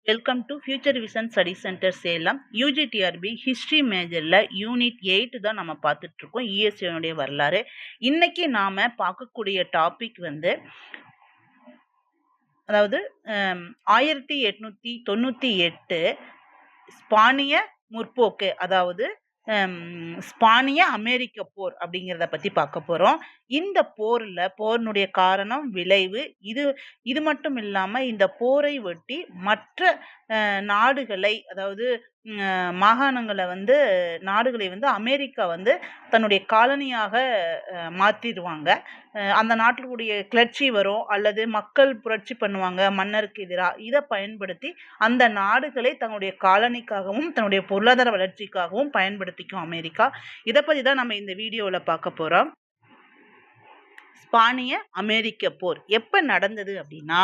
Welcome to future vision study centre Salem. UGTRB history மேஜரில் unit 8 தான் நம்ம பார்த்துட்ருக்கோம். இஎஸ்ஏனுடைய வரலாறு. இன்னைக்கு நாம் பார்க்கக்கூடிய டாபிக் அதாவது 1898 ஸ்பானிய முற்போக்கு, அதாவது ஸ்பானிய அமெரிக்க போர் அப்படிங்கிறத பற்றி பார்க்க போகிறோம். இந்த போரினுடைய காரணம், விளைவு, இது மட்டும் இல்லாமல் இந்த போரை ஒட்டி மற்ற நாடுகளை, அதாவது மாகாணங்களை நாடுகளை அமெரிக்கா தன்னுடைய காலனியாக மாற்றிடுவாங்க. அந்த நாட்டுடைய கிளர்ச்சி வரும், அல்லது மக்கள் புரட்சி பண்ணுவாங்க மன்னருக்கு எதிராக. இதை பயன்படுத்தி அந்த நாடுகளை தன்னுடைய காலனிக்காகவும் தன்னுடைய பொருளாதார வளர்ச்சிக்காகவும் பயன்படுத்திக்கும் அமெரிக்கா. இதை பற்றி தான் நம்ம இந்த வீடியோவில் பார்க்க போகிறோம். ஸ்பானிய அமெரிக்க போர் எப்போ நடந்தது அப்படின்னா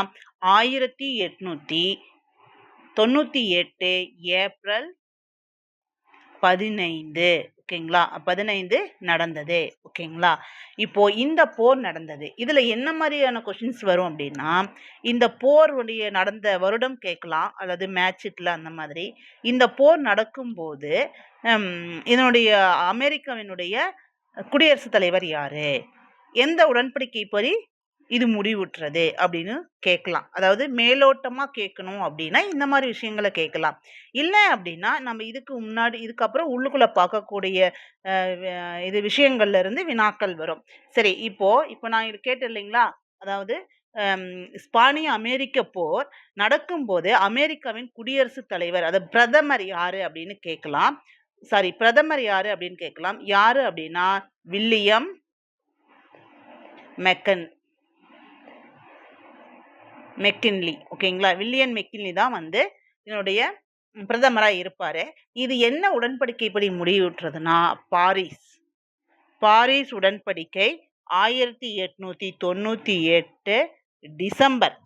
1898 ஏப்ரல் 15, ஓகேங்களா, 15 நடந்தது. ஓகேங்களா, இப்போ இந்த போர் நடந்தது. இதுல என்ன மாதிரியான கொஸ்டின்ஸ் வரும் அப்படின்னா, இந்த போர் நடந்த வருடம் கேட்கலாம், அல்லது மேட்ச்ல அந்த மாதிரி. இந்த போர் நடக்கும்போது இதனுடைய அமெரிக்காவினுடைய குடியரசுத் தலைவர் யாரு, எந்த உடன்படிக்கை படி இது முடிவுற்றது அப்படின்னு கேட்கலாம். அதாவது மேலோட்டமா கேட்கணும் அப்படின்னா இந்த மாதிரி விஷயங்களை கேட்கலாம். இல்லை அப்படின்னா நம்ம இதுக்கப்புறம் உள்ளுக்குள்ள பார்க்கக்கூடிய இது விஷயங்கள்ல இருந்து வினாக்கள் வரும். சரி, இப்போ நான் இது கேட்டேன் இல்லைங்களா, அதாவது ஸ்பானிய அமெரிக்க போர் நடக்கும்போது அமெரிக்காவின் குடியரசுத் தலைவர், அதாவது பிரதமர் யாரு அப்படின்னு கேட்கலாம். பிரதமர் யாரு அப்படின்னு கேட்கலாம். யாரு அப்படின்னா வில்லியம் மெக்கின்லி. ஓகேங்களா, வில்லியம் மெக்கின்லி தான் இதனுடைய பிரதமராக இருப்பாரு. இது என்ன உடன்படிக்கைப்படி முடிவுற்றதுன்னா பாரிஸ் உடன்படிக்கை 1898 டிசம்பர்,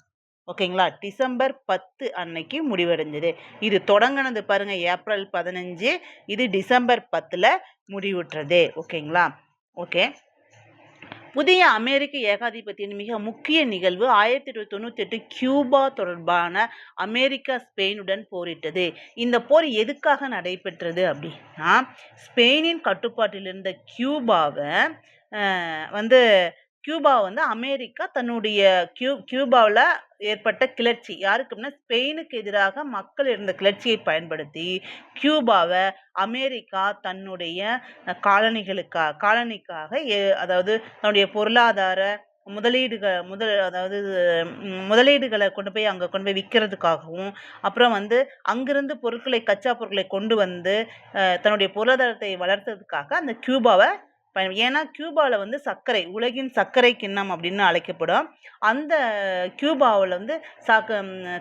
ஓகேங்களா, டிசம்பர் 10 அன்னைக்கு முடிவடைஞ்சது. இது தொடங்கினது பாருங்க ஏப்ரல் 15, இது டிசம்பர் 10ல முடிவுற்றது. ஓகேங்களா, ஓகே. புதிய அமெரிக்க ஏகாதிபத்தியின் மிக முக்கிய நிகழ்வு 1898 கியூபா தொடர்பான அமெரிக்கா ஸ்பெயினுடன் போரிட்டது. இந்த போர் எதுக்காக நடைபெற்றது அப்படின்னா, ஸ்பெயினின் கட்டுப்பாட்டில் இருந்த கியூபாவை அமெரிக்கா தன்னுடைய கியூபாவில் ஏற்பட்ட கிளர்ச்சி, யாருக்கு அப்படின்னா ஸ்பெயினுக்கு எதிராக மக்கள் இருந்த கிளர்ச்சியை பயன்படுத்தி கியூபாவை அமெரிக்கா தன்னுடைய காலனிக்காக அதாவது தன்னுடைய பொருளாதார முதலீடுகளை கொண்டு போய் விற்கிறதுக்காகவும், அப்புறம் அங்கிருந்து கச்சா பொருட்களை கொண்டு தன்னுடைய பொருளாதாரத்தை வளர்த்ததுக்காக அந்த கியூபாவை ஏன்னா கியூபாவில் சர்க்கரை, உலகின் சர்க்கரை கிண்ணம் அப்படின்னு அழைக்கப்படும். அந்த கியூபாவில்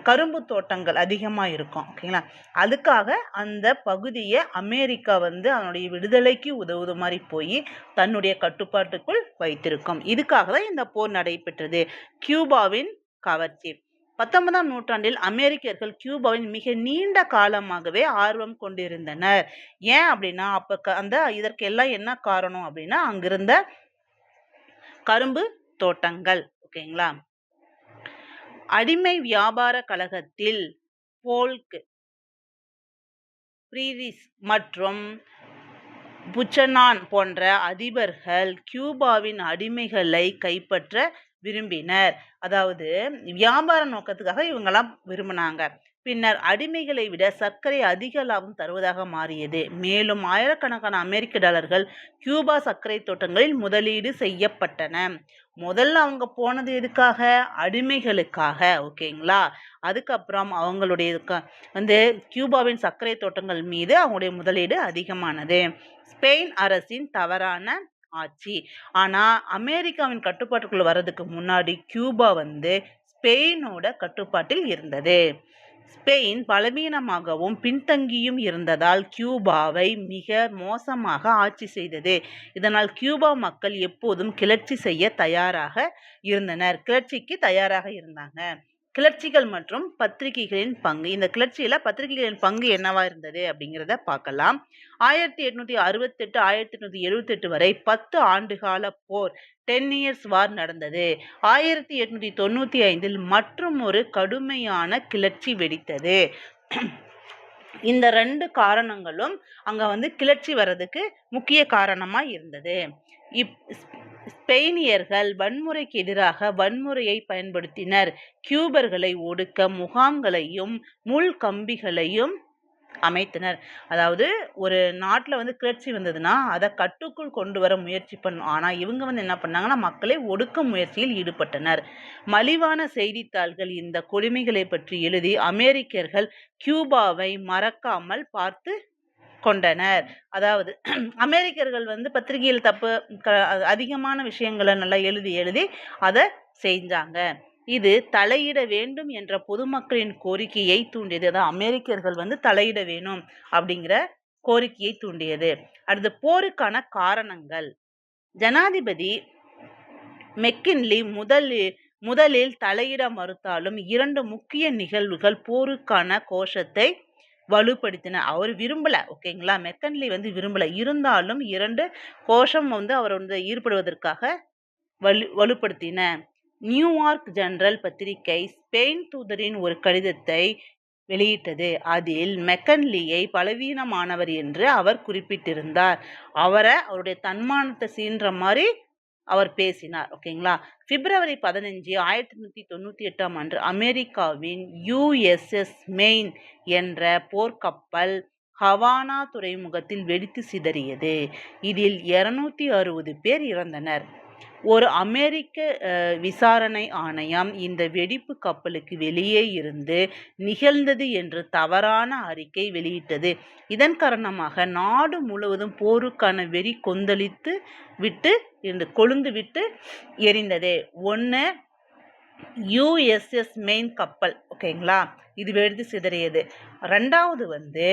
கரும்பு தோட்டங்கள் அதிகமாக இருக்கும். ஓகேங்களா, அதுக்காக அந்த பகுதியை அமெரிக்கா அதனுடைய விடுதலைக்கு உதவுது மாதிரி போய் தன்னுடைய கட்டுப்பாட்டுக்குள் வைத்திருக்கும். இதுக்காக தான் இந்த போர் நடைபெற்றது. கியூபாவின் கவர்ச்சி. 19ஆம் நூற்றாண்டில் அமெரிக்கர்கள் கியூபாவின் மிக நீண்ட காலமாகவே ஆர்வம் கொண்டிருந்தனர். ஏன் அப்படின்னா இதற்கெல்லாம் என்ன காரணம் அப்படின்னா அங்கிருந்த கரும்பு தோட்டங்கள். ஓகேங்களா, அடிமை வியாபார கழகத்தில் போல்க், பிரீரிஸ் மற்றும் புச்சனான் போன்ற அதிபர்கள் கியூபாவின் அடிமைகளை கைப்பற்ற விரும்பினர். அதாவது வியாபார நோக்கத்துக்காக இவங்கெல்லாம் விரும்பினாங்க. பின்னர் அடிமைகளை விட சர்க்கரை அதிக லாபம் தருவதாக மாறியது. மேலும் ஆயிரக்கணக்கான அமெரிக்க டாலர்கள் கியூபா சர்க்கரை தோட்டங்களில் முதலீடு செய்யப்பட்டன. முதல்ல அவங்க போனது எதுக்காக? அடிமைகளுக்காக. ஓகேங்களா, அதுக்கப்புறம் அவங்களுடைய கியூபாவின் சர்க்கரை தோட்டங்கள் மீது அவங்களுடைய முதலீடு அதிகமானது. ஸ்பெயின் அரசின் தவறான ஆட்சி. ஆனா அமெரிக்காவின் கட்டுப்பாட்டுக்குள்ள வர்றதுக்கு முன்னாடி கியூபா ஸ்பெயினோட கட்டுப்பாட்டில் இருந்தது. ஸ்பெயின் பலவீனமாகவும் பின்தங்கியும் இருந்ததால் கியூபாவை மிக மோசமாக ஆட்சி செய்தது. இதனால் கியூபா மக்கள் எப்போதும் கிளர்ச்சிக்கு தயாராக இருந்தாங்க. கிளர்ச்சிகள் மற்றும் பத்திரிகைகளின் பங்கு. இந்த கிளர்ச்சியில பத்திரிகைகளின் பங்கு என்னவா இருந்தது அப்படிங்கிறத பார்க்கலாம். 1868 1878 வரை 10 ஆண்டுகால போர் 10 இயர்ஸ் வார் நடந்தது. 1895 மற்றும் ஒரு கடுமையான கிளர்ச்சி வெடித்தது. இந்த 2 காரணங்களும் அங்க கிளர்ச்சி வர்றதுக்கு முக்கிய காரணமா இருந்தது. ஸ்பெயினியர்கள் வன்முறைக்கு எதிராக வன்முறையை பயன்படுத்தினர். கியூபர்களை ஒடுக்க முகாம்களையும் முள் கம்பிகளையும் அமைத்தனர். அதாவது ஒரு நாட்டில் கிளர்ச்சி வந்ததுன்னா அதை கட்டுக்குள் கொண்டு வர முயற்சி பண்ணும். ஆனால் இவங்க என்ன பண்ணாங்கன்னா மக்களை ஒடுக்க முயற்சியில் ஈடுபட்டனர். மலிவான செய்தித்தாள்கள் இந்த கொடுமைகளை பற்றி எழுதி அமெரிக்கர்கள் கியூபாவை மறக்காமல் பார்த்து கொண்டனர். அதாவது அமெரிக்கர்கள் பத்திரிகையில் அதிகமான விஷயங்களை நல்லா எழுதி அதை செஞ்சாங்க. இது தலையிட வேண்டும் என்ற பொதுமக்களின் கோரிக்கையை தூண்டியது. அதாவது அமெரிக்கர்கள் தலையிட வேணும் அப்படிங்கிற கோரிக்கையை தூண்டியது. அடுத்து போருக்கான காரணங்கள். ஜனாதிபதி மெக்கின்லி முதலில் தலையிட மறுத்தாலும் 2 முக்கிய நிகழ்வுகள் போருக்கான கோஷத்தை வலுப்படுத்தின. அவர் விரும்பல, ஓகேங்களா, மெக்கன்லி விரும்பல. இருந்தாலும் 2 கோஷம் அவர் ஈடுபடுவதற்காக வலுப்படுத்தின. நியூயார்க் ஜெனரல் பத்திரிகை ஸ்பெயின் தூதரின் ஒரு கடிதத்தை வெளியிட்டது. அதில் மெக்கன்லியை பலவீனமானவர் என்று அவர் குறிப்பிட்டிருந்தார். அவருடைய தன்மானத்தை சீன்ற மாதிரி அவர் பேசினார். ஓகேங்களா. பிப்ரவரி 15 1898 அன்று அமெரிக்காவின் USS மெயின் என்ற போர்க்கப்பல் ஹவானா துறைமுகத்தில் வெடித்து சிதறியது. இதில் 260 பேர் இறந்தனர். ஒரு அமெரிக்க விசாரணை ஆணையம் இந்த வெடிப்பு கப்பலுக்கு வெளியே இருந்து நிகழ்ந்தது என்று தவறான அறிக்கை வெளியிட்டது. இதன் காரணமாக நாடு முழுவதும் போருக்கான வெறி கொழுந்து விட்டு எரிந்தது. 1 USS மெயின் கப்பல், ஓகேங்களா, இது வெடித்து சிதறியது. 2வது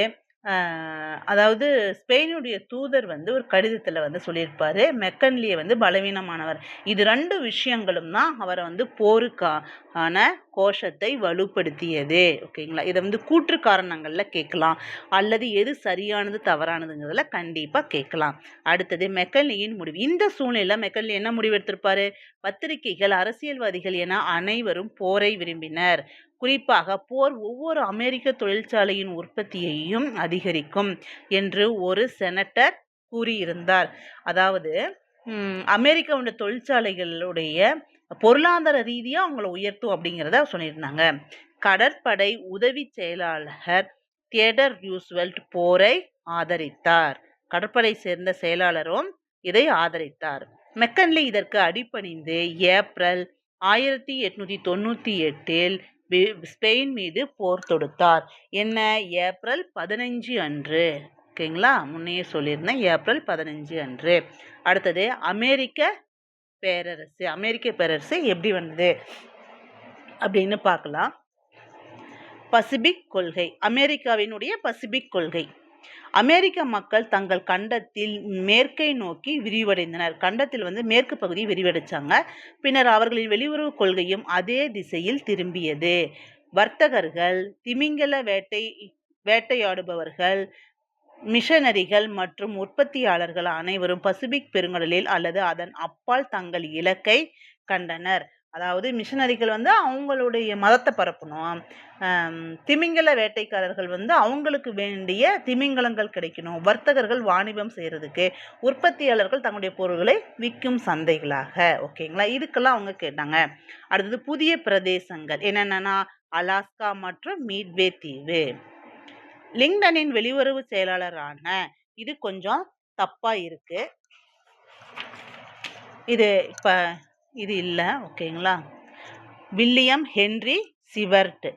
அதாவது ஸ்பெயினுடைய தூதர் ஒரு கடிதத்தில் சொல்லியிருப்பாரு மெக்கன்லியை பலவீனமானவர். இது 2 விஷயங்களும் தான் அவரை போருக்கான கோஷத்தை வலுப்படுத்தியது. ஓகேங்களா. இதை கூற்று காரணங்கள்ல கேட்கலாம், அல்லது எது சரியானது தவறானதுங்கிறதுல கண்டிப்பா கேட்கலாம். அடுத்தது மெக்கன்லியின் முடிவு. இந்த சூழ்நிலை மெக்கன்லி என்ன முடிவு எடுத்திருப்பாரு? பத்திரிகைகள், அரசியல்வாதிகள் என அனைவரும் போரை விரும்பினர். குறிப்பாக போர் ஒவ்வொரு அமெரிக்க தொழிற்சாலையின் உற்பத்தியையும் அதிகரிக்கும் என்று ஒரு செனட்டர் கூறியிருந்தார். அதாவது அமெரிக்காவுடைய தொழிற்சாலைகளுடைய பொருளாதார ரீதியா அவங்கள உயர்த்தும் அப்படிங்கிறத சொல்லியிருந்தாங்க. கடற்படை உதவி செயலாளர் தியேடர் ரூஸ்வெல்ட் போரை ஆதரித்தார். கடற்படை சேர்ந்த செயலாளரும் இதை ஆதரித்தார். மெக்கன்லி இதற்கு அடிபணிந்து ஏப்ரல் 1898 ஸ்பெயின் மீது போர் தொடுத்தார். என்ன? ஏப்ரல் 15 அன்று. ஓகேங்களா, முன்னையே சொல்லியிருந்தேன், ஏப்ரல் 15 அன்று. அடுத்தது அமெரிக்க பேரரசு எப்படி வந்தது அப்படின்னு பார்க்கலாம். பசிபிக் கொள்கை. அமெரிக்காவினுடைய பசிபிக் கொள்கை. அமெரிக்க மக்கள் தங்கள் கண்டத்தில் மேற்கை நோக்கி விரிவடைந்தனர். கண்டத்தில் மேற்கு பகுதி விரிவடைச்சாங்க. பின்னர் அவர்களின் வெளியுறவு கொள்கையும் அதே திசையில் திரும்பியது. வர்த்தகர்கள், திமிங்கல வேட்டையாடுபவர்கள், மிஷனரிகள் மற்றும் உற்பத்தியாளர்கள் அனைவரும் பசிபிக் பெருங்கடலில் அல்லது அதன் அப்பால் தங்கள் இலக்கை கண்டனர். அதாவது மிஷனரிகள் அவங்களுடைய மதத்தை பரப்பணும், திமிங்கல வேட்டைக்காரர்கள் அவங்களுக்கு வேண்டிய திமிங்கலங்கள் கிடைக்கணும், வர்த்தகர்கள் வாணிபம் செய்யறதுக்கு, உற்பத்தியாளர்கள் தங்களுடைய பொருட்களை விற்கும் சந்தைகளாக. ஓகேங்களா, இதுக்கெல்லாம் அவங்க கேட்டாங்க. அடுத்தது புதிய பிரதேசங்கள் என்னென்னா அலாஸ்கா மற்றும் மீட்வே தீவு. லிங்டனின் வெளியுறவு செயலாளரான, இது கொஞ்சம் தப்பா இருக்கு, இது இல்லை, ஓகேங்களா, William Henry Siewert.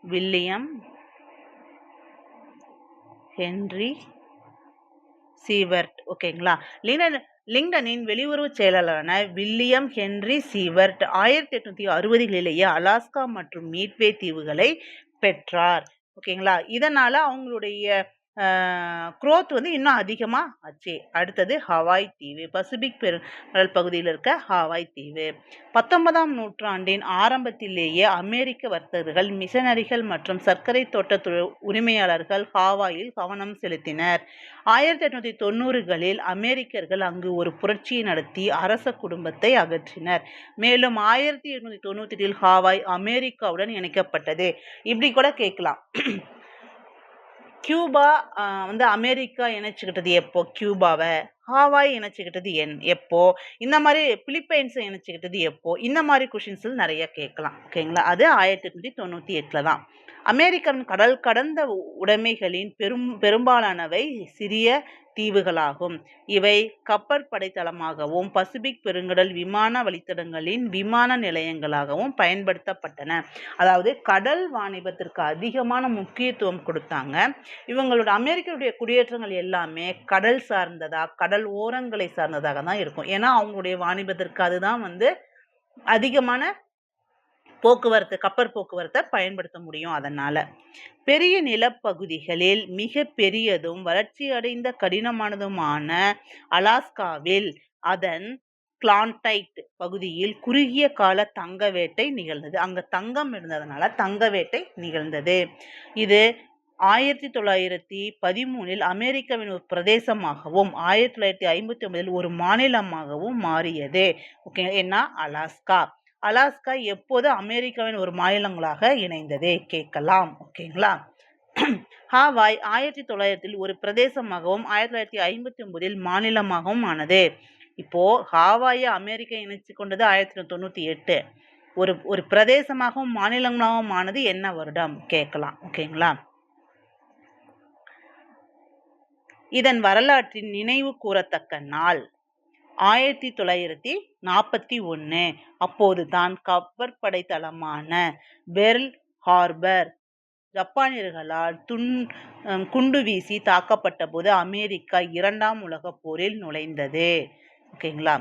William Henry Siewert, ஓகேங்களா. லிங்டனின் வெளியுறவு செயலாளரான வில்லியம் ஹென்றி சீவர்ட் 1860களிலேயே அலாஸ்கா மற்றும் மீட்வே தீவுகளை பெற்றார். ஓகேங்களா. இதனால அவங்களுடைய குரோத் வந்து இன்னும் அதிகமாக ஆச்சு. அடுத்தது ஹவாய் தீவு, பசிபிக் பெருங்கடல் பகுதியில் இருக்க ஹவாய் தீவு. 19ஆம் நூற்றாண்டின் ஆரம்பத்திலேயே அமெரிக்க வர்த்தகர்கள், மிஷனரிகள் மற்றும் சர்க்கரை தோட்ட உரிமையாளர்கள் ஹவாயில் கவனம் செலுத்தினர். 1890களில் அமெரிக்கர்கள் அங்கு ஒரு புரட்சியை நடத்தி அரச குடும்பத்தை அகற்றினர். மேலும் 1898இல் ஹவாய் அமெரிக்காவுடன் இணைக்கப்பட்டது. இப்படி கூட கேட்கலாம். கியூபா வந்து அமெரிக்கா இணைச்சிக்கிட்டது எப்போ? கியூபாவை. ஹாவாய் இணைச்சிக்கிட்டது எப்போ? இந்த மாதிரி பிலிப்பைன்ஸை இணைச்சிக்கிட்டது எப்போ? இந்த மாதிரி கொஷின்ஸ் நிறைய கேட்கலாம். ஓகேங்களா? அது 1898 தான். அமெரிக்காவின் கடல் கடந்த உடைமைகளின் பெரும்பாலானவை சிறிய தீவுகளாகும். இவை கப்பற்படை தளமாகவும் பசிபிக் பெருங்கடல் விமான வழித்தடங்களின் விமான நிலையங்களாகவும் பயன்படுத்தப்பட்டன. அதாவது கடல் வாணிபத்திற்கு அதிகமான முக்கியத்துவம் கொடுத்தாங்க. இவங்களோட அமெரிக்கருடைய குடியேற்றங்கள் எல்லாமே கடல் சார்ந்ததா, கடல் ஓரங்களை சார்ந்ததாக தான் இருக்கும். ஏன்னா அவங்களுடைய வாணிபத்திற்கு அதுதான் வந்து அதிகமான போக்குவரத்து, கப்பல் போக்குவரத்தை பயன்படுத்த முடியும். அதனால பெரிய நிலப்பகுதிகளில் மிக பெரியதும் வளர்ச்சி அடைந்த கடினமானதுமான அலாஸ்காவில் அதன் கிளாண்டைட் பகுதியில் குறுகிய கால தங்க வேட்டை நிகழ்ந்தது. அங்க தங்கம் இருந்ததுனால தங்க வேட்டை நிகழ்ந்தது. இது 1913இல் அமெரிக்காவின் ஒரு பிரதேசமாகவும் 1959இல் ஒரு மாநிலமாகவும் மாறியது. ஓகே, என்ன? அலாஸ்கா. அலாஸ்கா எப்போது அமெரிக்காவின் ஒரு மாநிலங்களாக இணைந்தது கேட்கலாம். ஓகேங்களா? ஹாவாய் 1900இல் ஒரு பிரதேசமாகவும் 1959இல் மாநிலமாகவும் ஆனது. இப்போ ஹாவாயை அமெரிக்கா இணைச்சு கொண்டது 1998. ஒரு பிரதேசமாகவும் மாநிலங்களாகவும் ஆனது என்ன வருடம் கேட்கலாம். ஓகேங்களா? இதன் வரலாற்றின் நினைவு கூறத்தக்க நாள் 1941. அப்போதுதான் கப்பற்படை தளமான பெர்ல் ஹார்பர் ஜப்பானியர்களால் குண்டு வீசி தாக்கப்பட்ட போது அமெரிக்கா 2ஆம் உலகப் போரில் நுழைந்தது. ஓகேங்களா?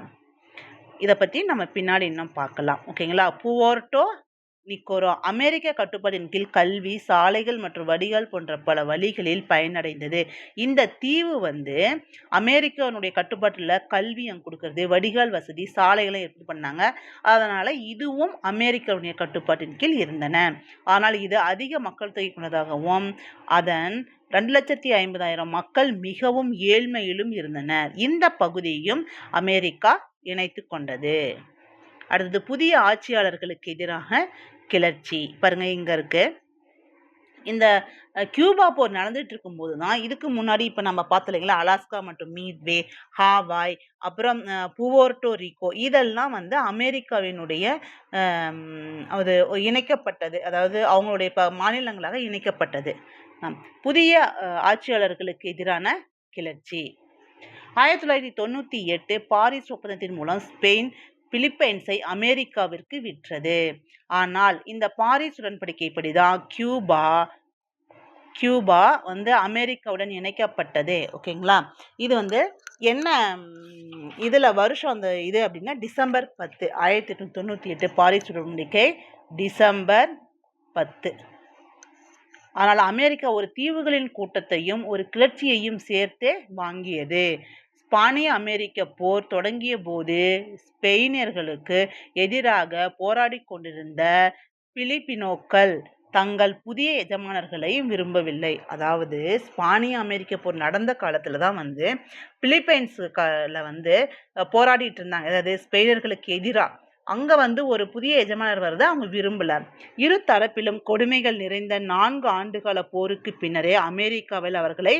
இதை பற்றி நம்ம பின்னாடி இன்னும் பார்க்கலாம். ஓகேங்களா? புவோர்ட்டோ நிக்கோரோ அமெரிக்க கட்டுப்பாட்டின் கீழ் கல்வி, சாலைகள் மற்றும் வடிகால் போன்ற பல வழிகளில் பயனடைந்தது. இந்த தீவு வந்து அமெரிக்காவுடைய கட்டுப்பாட்டில் கல்வி அங்கே கொடுக்கறது, வடிகால் வசதி, சாலைகளை ஏற்பது பண்ணாங்க. அதனால இதுவும் அமெரிக்காவுடைய கட்டுப்பாட்டின் கீழ் இருந்தன. ஆனால் இது அதிக மக்கள் தொகை கொண்டதாகவும் அதன் 2,50,000 மக்கள் மிகவும் ஏழ்மையிலும் இருந்தனர். இந்த பகுதியையும் அமெரிக்கா இணைத்து கொண்டது. அடுத்தது புதிய ஆட்சியாளர்களுக்கு எதிராக கிளர்ச்சி. பாருங்க, இங்க இருக்கு. இந்த கியூபா போர் நடந்துட்டு இருக்கும்போது தான் இதுக்கு முன்னாடி இப்போ நம்ம பார்த்தோம் இல்லைங்களா, அலாஸ்கா மற்றும் மீட்வே, ஹாவாய், அப்புறம் புவோர்ட்டோ ரிக்கோ, இதெல்லாம் வந்து அமெரிக்காவினுடைய அது இணைக்கப்பட்டது. அதாவது அவங்களுடைய மாநிலங்களாக இணைக்கப்பட்டது. புதிய ஆட்சியாளர்களுக்கு எதிரான கிளர்ச்சி. 1998 பாரிஸ் ஒப்பந்தத்தின் மூலம் ஸ்பெயின் பிலிப்பைன்ஸை அமெரிக்காவிற்கு விற்றது. ஆனால் இந்த பாரிஸ் உடன்படிக்கைப்படிதான் கியூபா வந்து அமெரிக்காவுடன் இணைக்கப்பட்டது. ஓகேங்களா? இது வந்து என்ன இதுல வருஷம் அந்த இது அப்படின்னா டிசம்பர் 10, 1898 பாரிஸ் உடன்படிக்கை டிசம்பர் 10. ஆனால் அமெரிக்கா ஒரு தீவுகளின் கூட்டத்தையும் ஒரு கிளர்ச்சியையும் சேர்த்தே வாங்கியது. ஸ்பானிய அமெரிக்க போர் தொடங்கிய போது ஸ்பெயினியர்களுக்கு எதிராக போராடி கொண்டிருந்த பிலிப்பினோக்கள் தங்கள் புதிய எஜமானர்களை விரும்பவில்லை. அதாவது ஸ்பானிய அமெரிக்க போர் நடந்த காலத்துல தான் வந்து பிலிப்பைன்ஸுல வந்து போராடிட்டு இருந்தாங்க. அதாவது ஸ்பெயினர்களுக்கு எதிராக அங்க வந்து ஒரு புதிய எஜமானர் வருது அவங்க விரும்பல. இரு தரப்பிலும் கொடுமைகள் நிறைந்த 4 ஆண்டுகால போருக்கு பின்னரே அமெரிக்காவில் அவர்களை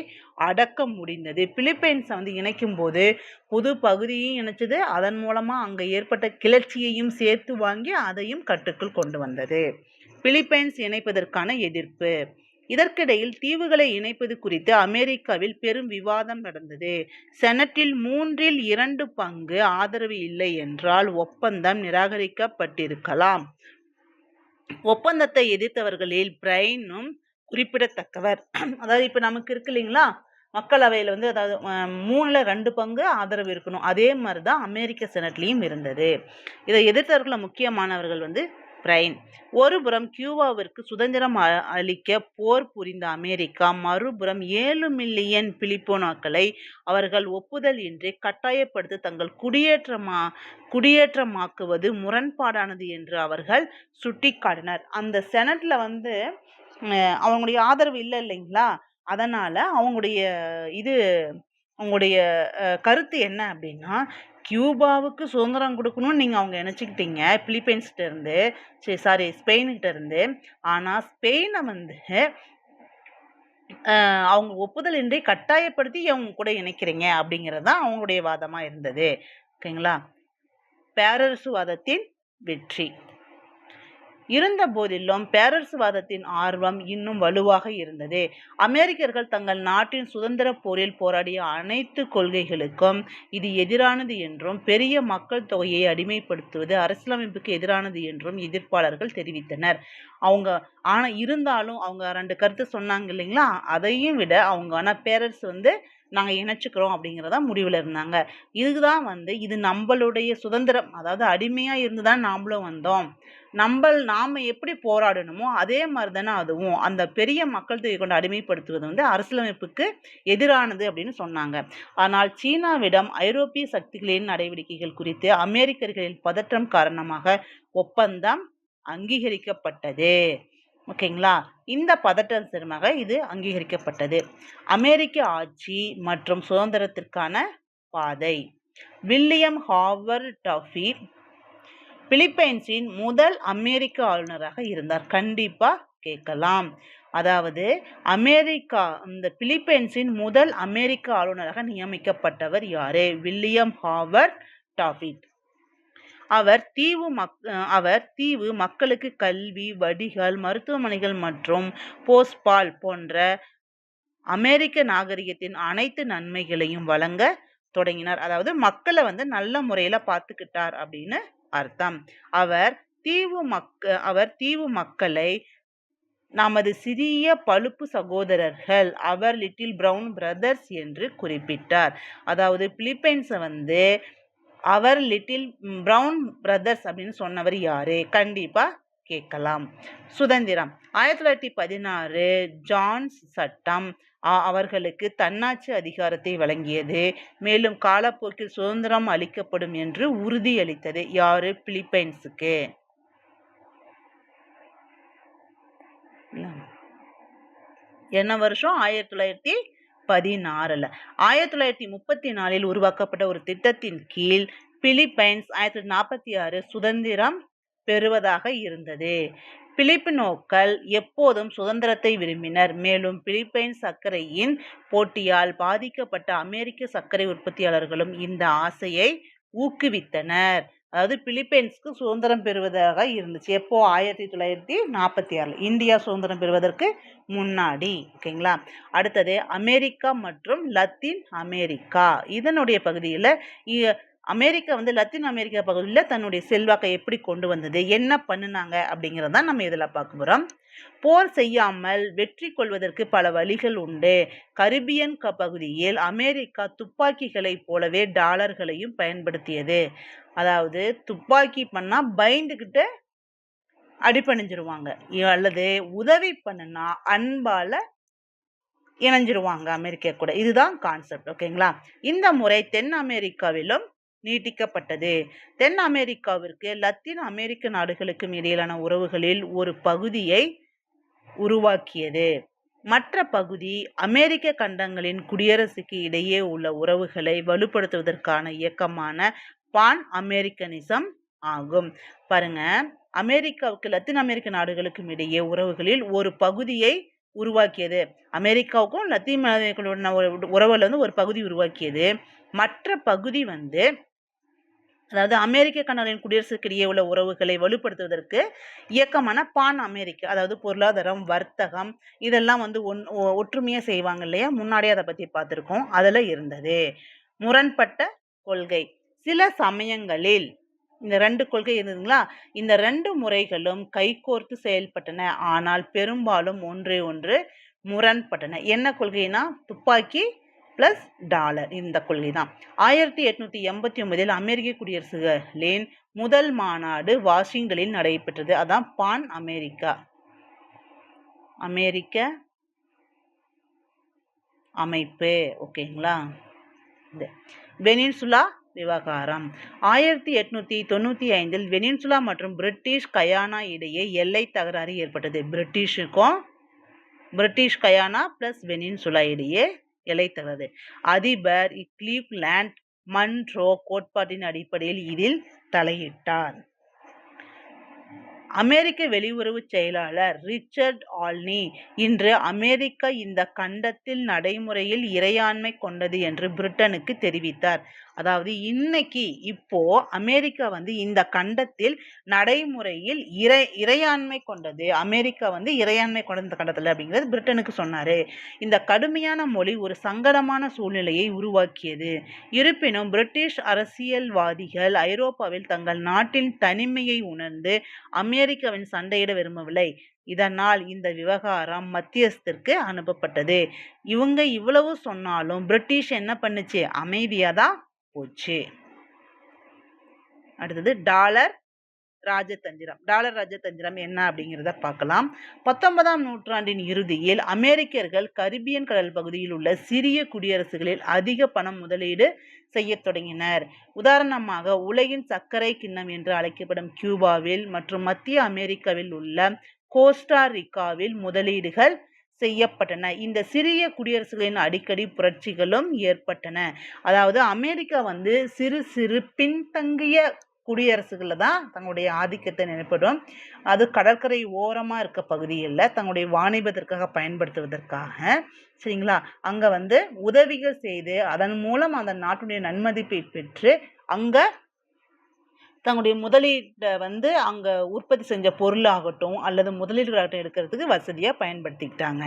அடக்க முடிந்தது. பிலிப்பைன்ஸை வந்து இணைக்கும் போது புது பகுதியையும் இணைச்சது, அதன் மூலமா அங்க ஏற்பட்ட கிளர்ச்சியையும் சேர்த்து வாங்கி அதையும் கட்டுக்குள் கொண்டு வந்தது. பிலிப்பைன்ஸ் இணைப்பதற்கான எதிர்ப்பு. இதற்கிடையில் தீவுகளை இணைப்பது குறித்து அமெரிக்காவில் பெரும் விவாதம் நடந்தது. செனட்டில் 2/3 பங்கு ஆதரவு இல்லை என்றால் ஒப்பந்தம் நிராகரிக்கப்பட்டிருக்கலாம். ஒப்பந்தத்தை எதிர்த்தவர்களில் பிரைனும் குறிப்பிடத்தக்கவர். அதாவது இப்ப நமக்கு இருக்கு இல்லைங்களா, மக்களவையில் வந்து அதாவது 3/2 பங்கு ஆதரவு இருக்கணும். அதே மாதிரிதான் அமெரிக்க செனட்லையும் இருந்தது. இதை எதிர்த்தவர்கள் முக்கியமானவர்கள் வந்து பிரைன். ஒருபுறம் கியூபாவிற்கு சுதந்திரம் அளிக்க போர் புரிந்த அமெரிக்கா, மறுபுறம் 7 மில்லியன் பிலிப்பினோக்களை அவர்கள் ஒப்புதல் இன்றி கட்டாயப்படுத்தி தங்கள் குடியேற்றமாக்குவது முரண்பாடானது என்று அவர்கள் சுட்டிக்காட்டினர். அந்த செனட்ல அவங்களுடைய ஆதரவு இல்லைங்களா, அதனால அவங்களுடைய கருத்து என்ன அப்படின்னா, கியூபாவுக்கு சுதந்திரம் கொடுக்கணும்னு நீங்கள் அவங்க நினச்சிக்கிட்டீங்க பிலிப்பைன்ஸ்கிட்ட இருந்து, ஸ்பெயின்கிட்ட இருந்து. ஆனால் ஸ்பெயினை அவங்க ஒப்புதல் இன்றி கட்டாயப்படுத்தி அவங்க கூட இணைக்கிறீங்க அப்படிங்கிறது தான் அவங்களுடைய வாதமாக இருந்தது. ஓகேங்களா. பேரரசுவாதத்தின் வெற்றி. இருந்த போதிலும் பேரரசுவாதத்தின் ஆர்வம் இன்னும் வலுவாக இருந்தது. அமெரிக்கர்கள் தங்கள் நாட்டின் சுதந்திர போரில் போராடிய அனைத்து கொள்கைகளுக்கும் இது எதிரானது என்றும், பெரிய மக்கள் தொகையை அடிமைப்படுத்துவது அரசியலமைப்புக்கு எதிரானது என்றும் எதிர்ப்பாளர்கள் தெரிவித்தனர். இருந்தாலும் அவங்க 2 கருத்து சொன்னாங்க இல்லைங்களா, அதையும் விட அவங்க பேரரசு நாங்கள் இணைச்சுக்கிறோம் அப்படிங்கிறதா முடிவில் இருந்தாங்க. இதுதான் இது நம்மளுடைய சுதந்திரம், அதாவது அடிமையாக இருந்து தான் நாமளும் வந்தோம், நாம் எப்படி போராடணுமோ அதே மாதிரி தானே அதுவும், அந்த பெரிய மக்கள் தொகை கொண்டு அடிமைப்படுத்துவது அரசியலமைப்புக்கு எதிரானது அப்படின்னு சொன்னாங்க. ஆனால் சீனாவிடம் ஐரோப்பிய சக்திகளின் நடவடிக்கைகள் குறித்து அமெரிக்கர்களின் பதற்றம் காரணமாக ஒப்பந்தம் அங்கீகரிக்கப்பட்டது. ஓகேங்களா. இந்த பதற்றம் காரணமாக இது அங்கீகரிக்கப்பட்டது. அமெரிக்க ஆட்சி மற்றும் சுதந்திரத்திற்கான பாதை. வில்லியம் ஹாவர்ட் டஃபி பிலிப்பைன்ஸின் முதல் அமெரிக்க ஆளுநராக இருந்தார். கண்டிப்பா கேட்கலாம். அதாவது இந்த பிலிப்பைன்ஸின் முதல் அமெரிக்க ஆளுநராக நியமிக்கப்பட்டவர் யாரு? William Howard Duffy. அவர் தீவு மக்களுக்கு கல்வி, வடிகால், மருத்துவமனைகள் மற்றும் போஸ்ட்பால் போன்ற அமெரிக்க நாகரிகத்தின் அனைத்து நன்மைகளையும் வழங்க தொடங்கினார். அதாவது மக்களை நல்ல முறையில பார்த்துக்கிட்டார் அப்படின்னு அர்த்தம். அவர் தீவு மக்களை நமது சிறிய பழுப்பு சகோதரர்கள், அவர் லிட்டில் பிரவுன் பிரதர்ஸ் என்று குறிப்பிட்டார். அதாவது பிலிப்பைன்ஸை அவர் லிட்டில் பிரவுன் பிரதர்ஸ் அப்படின்னு சொன்னவர் யாரு? கண்டிப்பா கேட்கலாம். சுதந்திரம். 1916 ஜான்ஸ் சட்டம் அவர்களுக்கு தன்னாட்சி அதிகாரத்தை வழங்கியது. மேலும் காலப்போக்கில் சுதந்திரம் அளிக்கப்படும் என்று உறுதியளித்தது. யாரு? பிலிப்பைன்ஸுக்கு. என்ன வருஷம்? 1916. 1934 உருவாக்கப்பட்ட ஒரு திட்டத்தின் கீழ் பிலிப்பைன்ஸ் 1946 சுதந்திரம் பெறுவதாக இருந்தது. பிலிப்பினோக்கள் எப்போதும் சுதந்திரத்தை விரும்பினர். மேலும் பிலிப்பைன்ஸ் சர்க்கரையின் போட்டியால் பாதிக்கப்பட்ட அமெரிக்க சர்க்கரை உற்பத்தியாளர்களும் இந்த ஆசையை ஊக்குவித்தனர். அதாவது பிலிப்பைன்ஸ்க்கு சுதந்திரம் பெறுவதாக இருந்துச்சு. எப்போ? 1946 இந்தியா சுதந்திரம் பெறுவதற்கு முன்னாடி. ஓகேங்களா. அடுத்தது அமெரிக்கா மற்றும் லத்தீன் அமெரிக்கா. இதனுடைய பகுதியில் அமெரிக்கா லத்தீன் அமெரிக்கா பகுதியில் தன்னுடைய செல்வாக்கை எப்படி கொண்டு வந்தது, என்ன பண்ணினாங்க அப்படிங்கிறதான் நம்ம இதில் பார்க்க போகிறோம். போர் செய்யாமல் வெற்றி கொள்வதற்கு பல வழிகள் உண்டு. கரிபியன் பகுதியில் அமெரிக்கா துப்பாக்கிகளைப் போலவே டாலர்களையும் பயன்படுத்தியது. அதாவது துப்பாக்கி பண்ணா பயந்துக்கிட்டு அடிபணிஞ்சிருவாங்க, அல்லது உதவி பண்ணுனா அன்பால இணைஞ்சிருவாங்க அமெரிக்கா கூட. இதுதான் கான்செப்ட். ஓகேங்களா. இந்த முறை தென் அமெரிக்காவிலும் நீட்டிக்கப்பட்டது. தென் அமெரிக்காவிற்கு லத்தீன் அமெரிக்க நாடுகளுக்கும் இடையிலான உறவுகளில் ஒரு பகுதியை உருவாக்கியது. மற்ற பகுதி அமெரிக்க கண்டங்களின் குடியரசுக்கு இடையே உள்ள உறவுகளை வலுப்படுத்துவதற்கான இயக்கமான பான் அமெரிக்கனிசம் ஆகும். பாருங்க, அமெரிக்காவுக்கு லத்தீன் அமெரிக்க நாடுகளுக்கும் இடையே உறவுகளில் ஒரு பகுதியை உருவாக்கியது. அமெரிக்காவுக்கும் லத்தீன் அமெரிக்காவுடன் உறவுல ஒரு பகுதி உருவாக்கியது. மற்ற பகுதி அதாவது அமெரிக்க கண்டங்களின் குடியரசுக்கு இடையே உள்ள உறவுகளை வலுப்படுத்துவதற்கு இயக்கமான பான் அமெரிக்க, அதாவது பொருளாதாரம், வர்த்தகம் இதெல்லாம் ஒற்றுமையா செய்வாங்க இல்லையா, முன்னாடியே அதை பத்தி பார்த்திருக்கோம். அதுல இருந்தது. முரண்பட்ட கொள்கை. சில சமயங்களில் இந்த 2 கொள்கை இருந்ததுங்களா, இந்த 2 முறைகளும் கைகோர்த்து செயல்பட்டன. ஆனால் பெரும்பாலும் ஒன்று முரண்பட்டன. என்ன கொள்கைனா துப்பாக்கி பிளஸ் டாலர், இந்த கொள்கை தான். 1889 அமெரிக்க குடியரசுகளின் முதல் மாநாடு வாஷிங்டனில் நடைபெற்றது. அதான் பான் அமெரிக்க அமைப்பு. ஓகேங்களா. வெனின்சுலா விவகாரம் 1895 வெனின்சுலா மற்றும் பிரிட்டிஷ் கயானா இடையே எல்லை தகராறு ஏற்பட்டது. பிரிட்டிஷ் கயானா பிளஸ் வெனின்சுலா இடையே எல்லை தகராறு. அதிபர் கிளீவ்லேண்ட் மன்ரோ கோட்பாட்டின் அடிப்படையில் இதில் தலையிட்டார். அமெரிக்க வெளியுறவு செயலாளர் ரிச்சர்ட் ஆல்னி இன்று அமெரிக்கா இந்த கண்டத்தில் நடைமுறையில் இறையாண்மை கொண்டது என்று பிரிட்டனுக்கு தெரிவித்தார். அதாவது இப்போ அமெரிக்கா இந்த கண்டத்தில் நடைமுறையில் இறையாண்மை கொண்டது. அமெரிக்கா இறையாண்மை கொண்ட இந்த கண்டத்தில் அப்படிங்கிறது பிரிட்டனுக்கு சொன்னாரு. இந்த கடுமையான மொழி ஒரு சங்கடமான சூழ்நிலையை உருவாக்கியது. இருப்பினும் பிரிட்டிஷ் அரசியல்வாதிகள் ஐரோப்பாவில் தங்கள் நாட்டின் தனிமையை உணர்ந்து அமெரிக்காவின் சண்டையிட விரும்பவில்லை. இதனால் இந்த விவகாரம் மத்தியஸ்தருக்கு அனுப்பப்பட்டது. இவங்க இவ்வளவு சொன்னாலும் பிரிட்டிஷ் என்ன பண்ணுச்சு? அமைதியாதான் போச்சு. அடுத்தது டாலர் ராஜதந்திரம் என்ன அப்படிங்கிறத பார்க்கலாம். 19ஆம் நூற்றாண்டின் இறுதியில் அமெரிக்கர்கள் கரிபியன் கடல் பகுதியில் உள்ள சிறிய குடியரசுகளில் அதிக பணம் முதலீடு செய்ய தொடங்கினர். உதாரணமாக உலகின் சர்க்கரை கிண்ணம் என்று அழைக்கப்படும் கியூபாவில் மற்றும் மத்திய அமெரிக்காவில் உள்ள கோஸ்டாரிக்காவில் முதலீடுகள் செய்யப்பட்டன. இந்த சிறிய குடியரசுகளின் அடிக்கடி புரட்சிகளும் ஏற்பட்டன. அதாவது அமெரிக்கா சிறு சிறு பின்தங்கிய குடியரசுகளில் தான் தங்களுடைய ஆதிக்கத்தை நினைப்படும். அது கடற்கரை ஓரமாக இருக்க பகுதியில் தங்களுடைய வாணிபத்திற்காக பயன்படுத்துவதற்காக சரிங்களா அங்கே உதவிகள் செய்து அதன் மூலம் அந்த நாட்டுடைய நன்மதிப்பை பெற்று அங்கே தங்களுடைய முதலீட்டை அங்கே உற்பத்தி செஞ்ச பொருளாகட்டும் அல்லது முதலீடுகளாகட்டும் எடுக்கிறதுக்கு வசதியாக பயன்படுத்திக்கிட்டாங்க.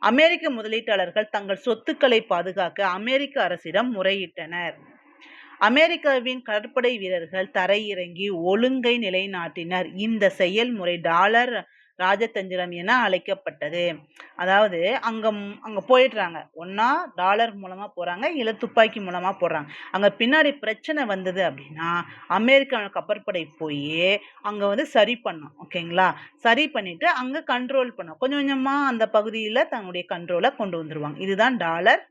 அமெரிக்க முதலீட்டாளர்கள் தங்கள் சொத்துக்களை பாதுகாக்க அமெரிக்க அரசிடம் முறையிட்டனர். அமெரிக்காவின் கடற்படை வீரர்கள் தரையிறங்கி ஒழுங்கை நிலைநாட்டினர். இந்த செயல்முறை டாலர் ராஜதந்திரம் என அழைக்கப்பட்டது. அதாவது அங்க போயிடுறாங்க, ஒன்னா டாலர் மூலமா போறாங்க, இல்ல துப்பாக்கி மூலமா போடுறாங்க. அங்க பின்னாடி பிரச்சனை வந்தது அப்படின்னா அமெரிக்கான கப்பற்படை போய் அங்க சரி பண்ணும். ஓகேங்களா, சரி பண்ணிட்டு அங்க கண்ட்ரோல் பண்ணும். கொஞ்சம் கொஞ்சமா அந்த பகுதியில தன்னுடைய கண்ட்ரோலை கொண்டு வந்துருவாங்க. இதுதான் டாலர்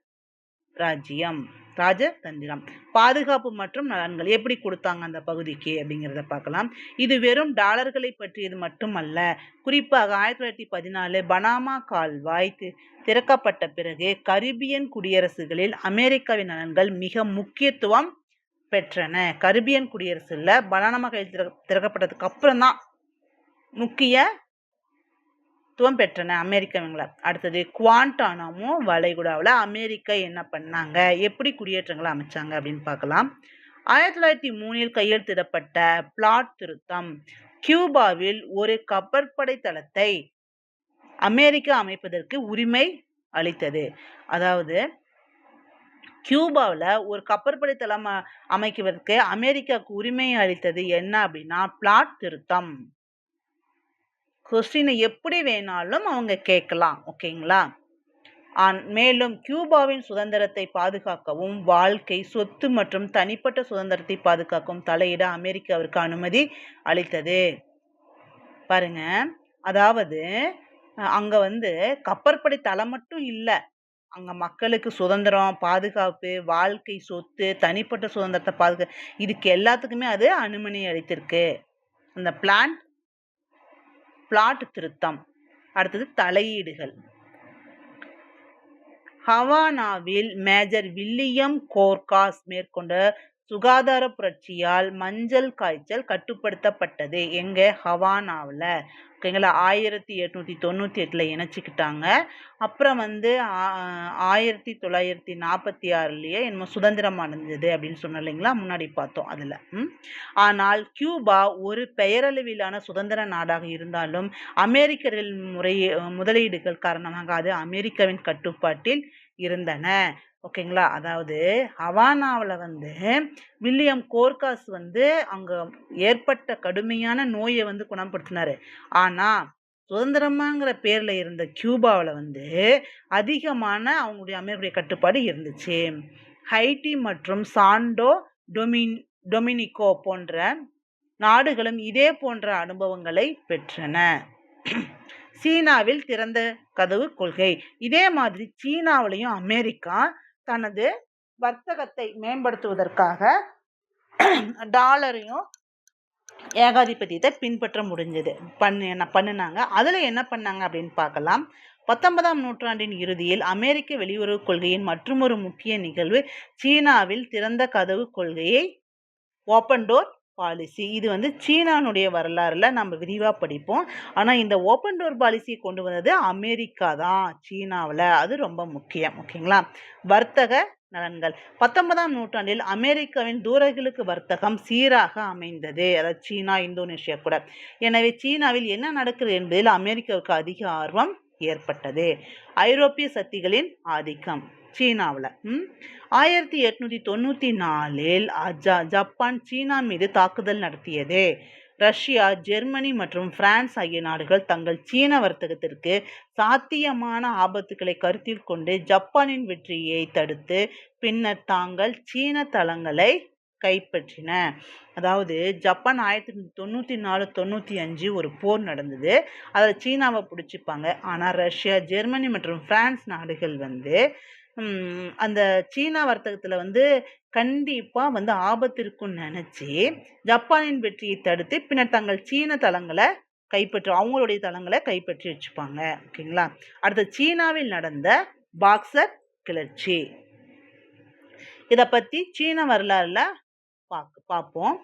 ராஜதந்திரம். பாதுகாப்பு மற்றும் நலன்கள் எப்படி கொடுத்தாங்க அந்த பகுதிக்கு அப்படிங்கிறத பார்க்கலாம். இது வெறும் டாலர்களை பற்றியது மட்டுமல்ல. குறிப்பாக 1914 பனாமா கால்வாய் திறக்கப்பட்ட பிறகு கரிபியன் குடியரசுகளில் அமெரிக்காவின் நலன்கள் மிக முக்கியத்துவம் பெற்றன. கரிபியன் குடியரசுல பனாமா கால்வாய் திறக்கப்பட்டதுக்கு அப்புறம் தான் முக்கியத்துவம் பெற்றன அமெரிக்கவங்களை. அடுத்தது குவாண்டானாமோ வளைகுடாவில் அமெரிக்கா என்ன பண்ணாங்க, எப்படி குடியேற்றங்களை அமைச்சாங்க அப்படின்னு பார்க்கலாம். 1903 கையெழுத்திடப்பட்ட பிளாட் திருத்தம் கியூபாவில் ஒரு கப்பற்படை தளத்தை அமெரிக்கா அமைப்பதற்கு உரிமை அளித்தது. அதாவது கியூபாவில் ஒரு கப்பற்படை தளம் அமைக்குவதற்கு அமெரிக்காவுக்கு உரிமை அளித்தது என்ன அப்படின்னா பிளாட் திருத்தம். கொஸ்டினை எப்படி வேணாலும் அவங்க கேட்கலாம். ஓகேங்களா. மேலும் கியூபாவின் சுதந்திரத்தை பாதுகாக்கவும் வாழ்க்கை சொத்து மற்றும் தனிப்பட்ட சுதந்திரத்தை பாதுகாக்கவும் தலையிட அமெரிக்காவிற்கு அனுமதி அளித்தது. பாருங்க, அதாவது அங்க கப்பற்படை தளம் மட்டும் இல்லை, அங்க மக்களுக்கு சுதந்திரம், பாதுகாப்பு, வாழ்க்கை சொத்து, தனிப்பட்ட சுதந்திரத்தை இதுக்கு எல்லாத்துக்குமே அது அனுமதி அளித்திருக்கு அந்த பிளாட் திருத்தம். அடுத்தது தலையீடுகள். ஹவானாவில் மேஜர் வில்லியம் கோர்காஸ் மேற்கொண்ட சுகாதார புரட்சியால் மஞ்சள் காய்ச்சல் கட்டுப்படுத்தப்பட்டது. எங்க? ஹவானாவில். ஓகேங்களா. 1898 இணைச்சிக்கிட்டாங்க. அப்புறம் 1946 என்னமோ சுதந்திரம் அடைஞ்சது அப்படின்னு சொன்னோம் இல்லைங்களா, முன்னாடி பார்த்தோம் அதில். ஆனால் கியூபா ஒரு பெயரளவிலான சுதந்திர நாடாக இருந்தாலும் அமெரிக்கரின் முதலீடுகள் காரணமாக அது அமெரிக்காவின் கட்டுப்பாட்டில் இருந்தன. ஓகேங்களா. அதாவது ஹவானாவில் வில்லியம் கோர்காஸ் அங்க ஏற்பட்ட கடுமையான நோயை குணப்படுத்தினாரு. ஆனா சுதந்திரமாங்கிற பேர்ல இருந்த கியூபாவில் அதிகமான அவங்களுடைய அமெரிக்க கட்டுப்பாடு இருந்துச்சு. ஹைட்டி மற்றும் சாண்டோ டொமினிகோ போன்ற நாடுகளும் இதே போன்ற அனுபவங்களை பெற்றன. சீனாவில் திறந்த கதவு கொள்கை. இதே மாதிரி சீனாவிலையும் அமெரிக்கா தனது வர்த்தகத்தை மேம்படுத்துவதற்காக டாலரையும் ஏகாதிபத்தியத்தை பின்பற்ற முடிஞ்சது பண்ணினாங்க. அதுல என்ன பண்ணாங்க அப்படின்னு பார்க்கலாம். 19ஆம் நூற்றாண்டின் இறுதியில் அமெரிக்க வெளியுறவு கொள்கையின் மற்றொரு முக்கிய நிகழ்வு சீனாவில் திறந்த கதவு கொள்கையை, ஓப்பன் டோர் பாலிசி. இது சீனானுடைய வரலாறுல நம்ம விரிவா படிப்போம். ஆனா இந்த ஓப்பன் டோர் பாலிசியை கொண்டு வந்தது அமெரிக்கா தான் சீனாவில். அது ரொம்ப முக்கியம். ஓகேங்களா. வர்த்தக நலன்கள். 19ஆம் நூற்றாண்டில் அமெரிக்காவின் தூரங்களுக்கு வர்த்தகம் சீராக அமைந்தது. அதாவது சீனா, இந்தோனேஷியா கூட. எனவே சீனாவில் என்ன நடக்குது என்பதில் அமெரிக்காவுக்கு அதிக ஆர்வம் ஏற்பட்டது. ஐரோப்பிய சக்திகளின் ஆதிக்கம் சீனாவில். 1894இல் ஜப்பான் சீனா மீது தாக்குதல் நடத்தியது. ரஷ்யா, ஜெர்மனி மற்றும் பிரான்ஸ் ஆகிய நாடுகள் தங்கள் சீன வர்த்தகத்திற்கு சாத்தியமான ஆபத்துக்களை கருத்தில் கொண்டு ஜப்பானின் வெற்றியை தடுத்து பின்னர் தாங்கள் சீன தளங்களை கைப்பற்றின. அதாவது ஜப்பான் 1894-95 ஒரு போர் நடந்தது. அதில் சீனாவை பிடிச்சிப்பாங்க. ஆனால் ரஷ்யா, ஜெர்மனி மற்றும் பிரான்ஸ் நாடுகள் அந்த சீனா வர்த்தகத்தில் கண்டிப்பாக ஆபத்து இருக்குன்னு நினச்சி ஜப்பானின் வெற்றியை தடுத்து பின்னர் தங்கள் சீன தளங்களை அவங்களுடைய தளங்களை கைப்பற்றி வச்சுப்பாங்க. ஓகேங்களா. அடுத்து சீனாவில் நடந்த பாக்சர் கிளர்ச்சி. இதை பற்றி சீன வரலாறுல பார்ப்போம்.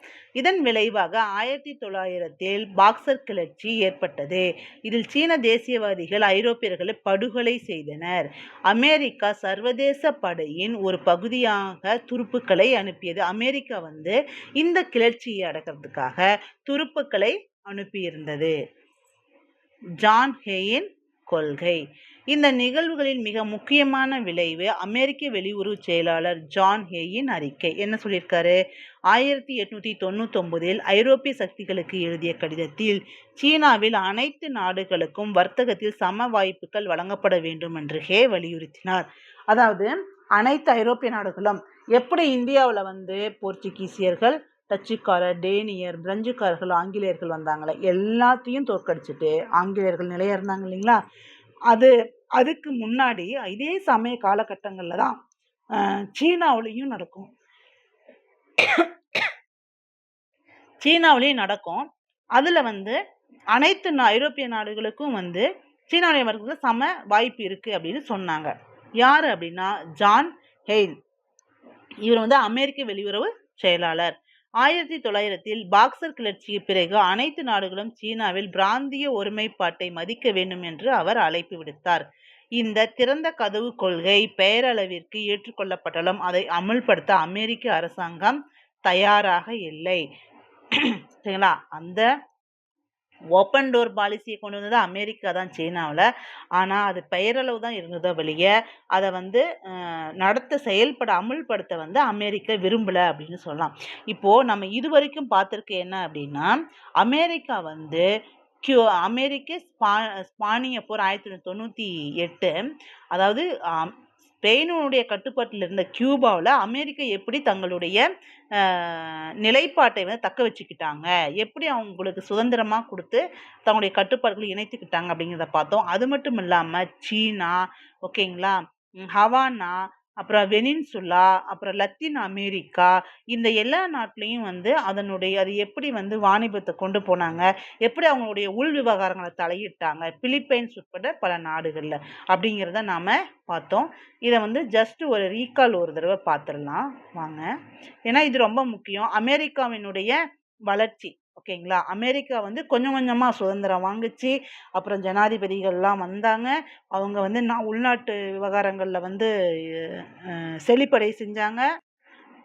இதன் விளைவாக 1900இல் பாக்சர் கிளர்ச்சி ஏற்பட்டது. இதில் சீன தேசியவாதிகள் ஐரோப்பியர்களை படுகொலை செய்தனர். அமெரிக்கா சர்வதேச படையின் ஒரு பகுதியாக துருப்புக்களை அனுப்பியது. அமெரிக்கா இந்த கிளர்ச்சியை அடக்கிறதுக்காக துருப்புக்களை அனுப்பியிருந்தது. ஜான் ஹேயின் கொள்கை. இந்த நிகழ்வுகளின் மிக முக்கியமான விளைவு அமெரிக்க வெளியுறவு செயலாளர் ஜான் ஹேயின் அறிக்கை. என்ன சொல்லியிருக்காரு? 1899இல் ஐரோப்பிய சக்திகளுக்கு எழுதிய கடிதத்தில் சீனாவில் அனைத்து நாடுகளுக்கும் வர்த்தகத்தில் சம வாய்ப்புகள் வழங்கப்பட வேண்டும் என்று ஹே வலியுறுத்தினார். அதாவது அனைத்து ஐரோப்பிய நாடுகளும் எப்படி இந்தியாவில் போர்ச்சுகீசியர்கள், டச்சுக்காரர், டேனியர், பிரெஞ்சுக்காரர்கள், ஆங்கிலேயர்கள் வந்தாங்களே, எல்லாத்தையும் தோற்கடிச்சிட்டு ஆங்கிலேயர்கள் நிலையா இருந்தாங்க இல்லைங்களா. அதுக்கு முன்னாடி இதே சமய காலகட்டங்களில் தான் சீனாவிலையும் நடக்கும். அதில் அனைத்து ஐரோப்பிய நாடுகளுக்கும் சீனாவுடைய வர்த்தகத்தில் சம வாய்ப்பு இருக்கு அப்படின்னு சொன்னாங்க. யாரு அப்படின்னா ஜான் ஹேல். இவர் அமெரிக்க வெளியுறவு செயலாளர். 1900இல் பாக்சர் கிளர்ச்சிக்கு பிறகு அனைத்து நாடுகளும் சீனாவில் பிராந்திய ஒருமைப்பாட்டை மதிக்க வேண்டும் என்று அவர் அழைப்பு விடுத்தார். இந்த திறந்த கதவு கொள்கை பெயரளவிற்கு ஏற்றுக்கொள்ளப்பட்டாலும் அதை அமல்படுத்த அமெரிக்க அரசாங்கம் தயாராக இல்லை. சரிங்களா. அந்த ஓப்பன் டோர் பாலிசியை கொண்டு வந்தது அமெரிக்கா தான் சீனாவில். ஆனால் அது பெயரளவு தான் இருந்ததோ வெளியே அதை செயல்பட அமுல்படுத்த அமெரிக்கா விரும்பலை அப்படின்னு சொல்லலாம். இப்போது நம்ம இது வரைக்கும் பார்த்துருக்க என்ன அப்படின்னா அமெரிக்கா ஸ்பானிய போர் 1998, அதாவது ஸ்பெயினுடைய கட்டுப்பாட்டில் இருந்த கியூபாவில் அமெரிக்கா எப்படி தங்களுடைய நிலைப்பாட்டை தக்க வச்சுக்கிட்டாங்க, எப்படி அவங்களுக்கு சுதந்திரமாக கொடுத்து தங்களுடைய கட்டுப்பாடுகளை இணைத்துக்கிட்டாங்க அப்படிங்கிறத பார்த்தோம். அது மட்டும் இல்லாமல் சீனா, ஓகேங்களா, ஹவானா, அப்புறம் வெனின்சுலா, அப்புறம் லத்தீன் அமெரிக்கா, இந்த எல்லா நாட்டிலையும் அது எப்படி வாணிபத்தை கொண்டு போனாங்க, எப்படி அவங்களுடைய உள் விவகாரங்களை தலையிட்டாங்க, பிலிப்பைன்ஸ் உட்பட பல நாடுகளில் அப்படிங்கிறத நாம் பார்த்தோம். இதை ஜஸ்ட் ஒரு ரீகால் ஒரு தடவை பார்த்துடலாம் வாங்க. ஏன்னா இது ரொம்ப முக்கியம். அமெரிக்காவினுடைய வளர்ச்சி. ஓகேங்களா. அமெரிக்கா கொஞ்சம் கொஞ்சமாக சுதந்திரம் வாங்குச்சு. அப்புறம் ஜனாதிபதிகள்லாம் வந்தாங்க. அவங்க உள்நாட்டு விவகாரங்களில் செழிப்படை செஞ்சாங்க.